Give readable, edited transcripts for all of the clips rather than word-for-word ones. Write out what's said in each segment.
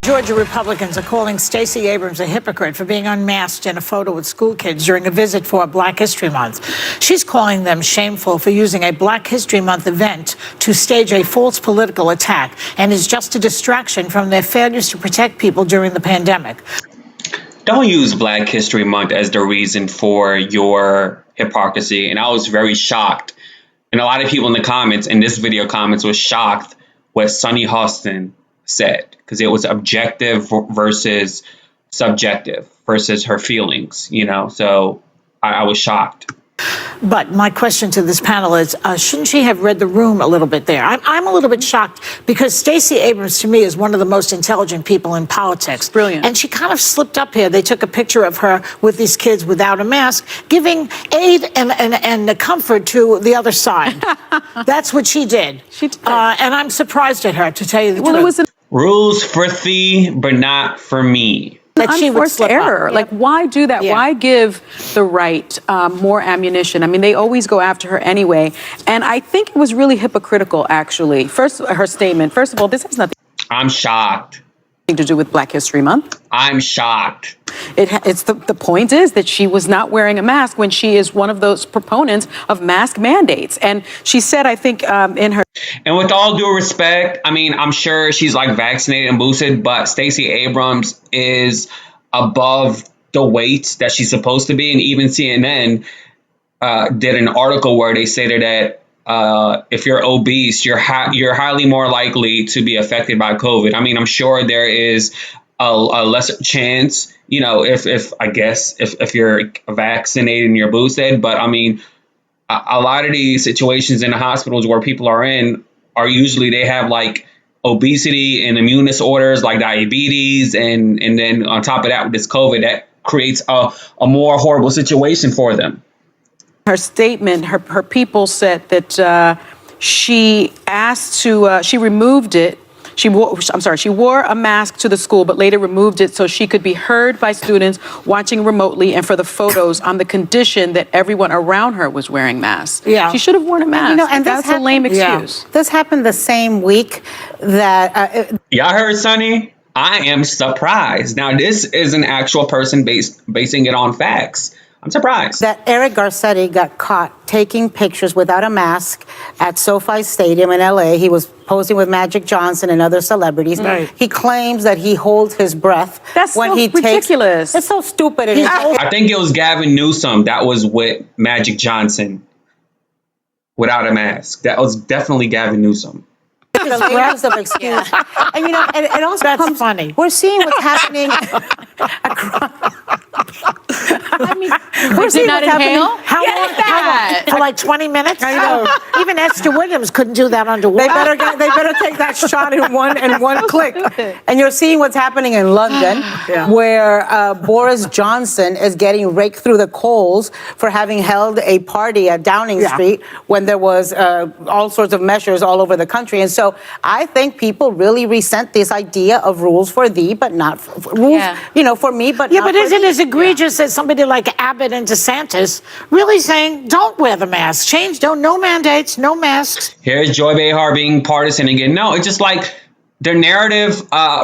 Georgia Republicans are calling Stacey Abrams a hypocrite for being unmasked in a photo with school kids during a visit for Black History Month. She's calling them shameful for using a Black History Month event to stage a false political attack and is just a distraction from their failures to protect people during the pandemic. Don't use Black History Month as the reason for your hypocrisy. And I was very shocked. And a lot of people in the comments, in this video comments, was shocked what Sunny Hostin said, because it was objective versus subjective versus her feelings, so I was shocked. But my question to this panel is, shouldn't she have read the room a little bit there? I'm a little bit shocked because Stacey Abrams, to me, is one of the most intelligent people in politics. Brilliant. And she kind of slipped up here. They took a picture of her with these kids without a mask, giving aid and comfort to the other side. That's what she did. She did. And I'm surprised at her, to tell you the truth. It was Rules for thee, but not for me. That she would unforced slip error. up. Like, why do that? Yeah. Why give the right more ammunition? I mean, they always go after her anyway. And I think it was really hypocritical, actually. First, her statement. First of all, this has nothing I'm shocked. to do with Black History Month. I'm shocked. It's the point is that she was not wearing a mask when she is one of those proponents of mask mandates. And she said, I think in her. And with all due respect, I mean, I'm sure she's like vaccinated and boosted, but Stacey Abrams is above the weight that she's supposed to be. And even CNN did an article where they stated that if you're obese, you're highly more likely to be affected by COVID. I mean, I'm sure there is a lesser chance, if you're vaccinated and you're boosted. But I mean, a lot of these situations in the hospitals where people are in are usually they have like obesity and immune disorders like diabetes. And then on top of that, with this COVID, that creates a more horrible situation for them. Her statement, her people said that she asked to, she removed it. She wore a mask to the school, but later removed it so she could be heard by students watching remotely and for the photos on the condition that everyone around her was wearing masks. Yeah. She should have worn a mask. And that's a lame excuse. Yeah. This happened the same week that... Y'all heard, Sonny? I am surprised. Now, this is an actual person basing it on facts. I'm surprised that Eric Garcetti got caught taking pictures without a mask at SoFi Stadium in LA. He was posing with Magic Johnson and other celebrities. Right. He claims that he holds his breath when he ridiculous. It's so stupid. I think it was Gavin Newsom that was with Magic Johnson without a mask. That was definitely Gavin Newsom. Layers of excuse. And and it also That's funny. We're seeing what's happening. We're did not inhale? How long? For like 20 minutes? I know. Even Esther Williams couldn't do that underwater. They better take that shot in one click. And you're seeing what's happening in London, where Boris Johnson is getting raked through the coals for having held a party at Downing Street when there was all sorts of measures all over the country. And so I think people really resent this idea of rules for thee, but not for rules, for me, but not but for isn't it thee. as egregious as somebody like Abbott and DeSantis really saying, don't wear the mask, no mandates, no masks. Here's Joy Behar being partisan again. No, it's just like the narrative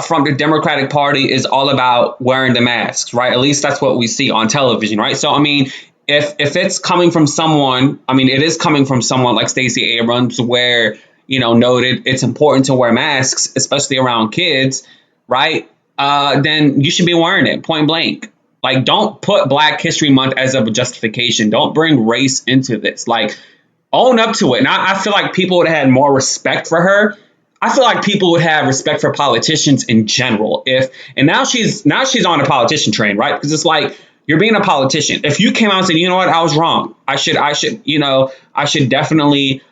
from the Democratic Party is all about wearing the masks, right? At least that's what we see on television, right? So, I mean, if it's coming from someone, it is coming from someone like Stacey Abrams where, noted it's important to wear masks, especially around kids, right? Then you should be wearing it, point blank. Like, don't put Black History Month as a justification. Don't bring race into this. Like, own up to it. And I feel like people would have had more respect for her. I feel like people would have respect for politicians in general. And now she's on a politician train, right? Because it's like, you're being a politician. If you came out and said, you know what, I was wrong. I should definitely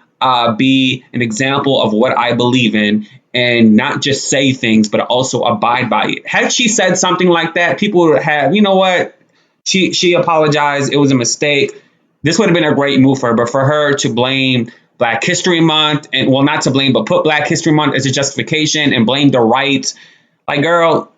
be an example of what I believe in and not just say things, but also abide by it. Had she said something like that, people would have, you know what? She apologized. It was a mistake. This would have been a great move for her. But for her to blame Black History Month and, well, not to blame, but put Black History Month as a justification and blame the right. Like, girl,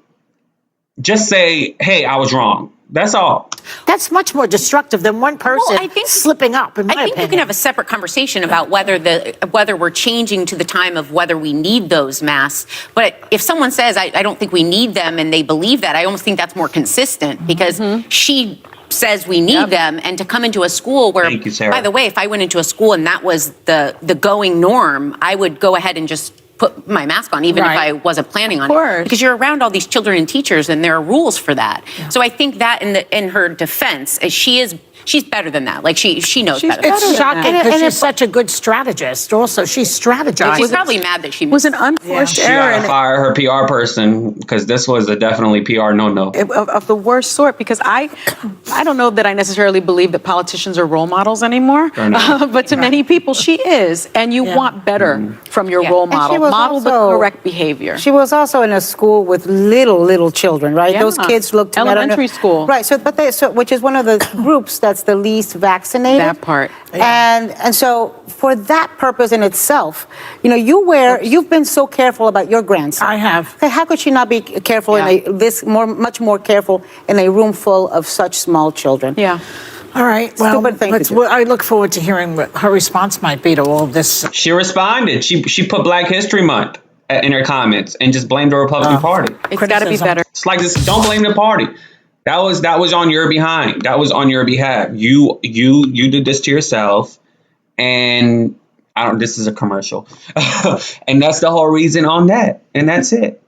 just say, hey, I was wrong. That's all. That's much more destructive than one person I think- slipping up, in my I think opinion. you can have a separate conversation about whether we're changing to the time of whether we need those masks. But if someone says, I don't think we need them, and they believe that, I almost think that's more consistent because she says we need them, and to come into a school where, Thank you, Sarah. by the way, if I went into a school and that was the going norm, I would go ahead and just put my mask on, even if I wasn't planning on it. Because you're around all these children and teachers, and there are rules for that. Yeah. So I think that in her defense, she's better than that. Like she knows better. It's shocking because she's such a good strategist. Also, she's strategized. She's probably mad that she was an unforced She error. gotta fire her PR person because this was a definitely PR no-no. Of the worst sort, because I don't know that I necessarily believe that politicians are role models anymore, but to many people she is, and you want better from your role model. Model the correct behavior. She was also in a school with little children, right? Those kids looked elementary school, right? Which is one of the groups that's the least vaccinated. That part, and so for that purpose in itself, you've been so careful about your grandson. I have. Okay, how could she not be careful much more careful in a room full of such small children? Yeah. All right. Well, Stupid thing to do. I look forward to hearing what her response might be to all of this. She responded. She put Black History Month in her comments and just blamed the Republican Party. It's got to be better. It's like this. Don't blame the party. That was on your behind. That was on your behalf. You did this to yourself, and this is a commercial, and that's the whole reason on that. And that's it.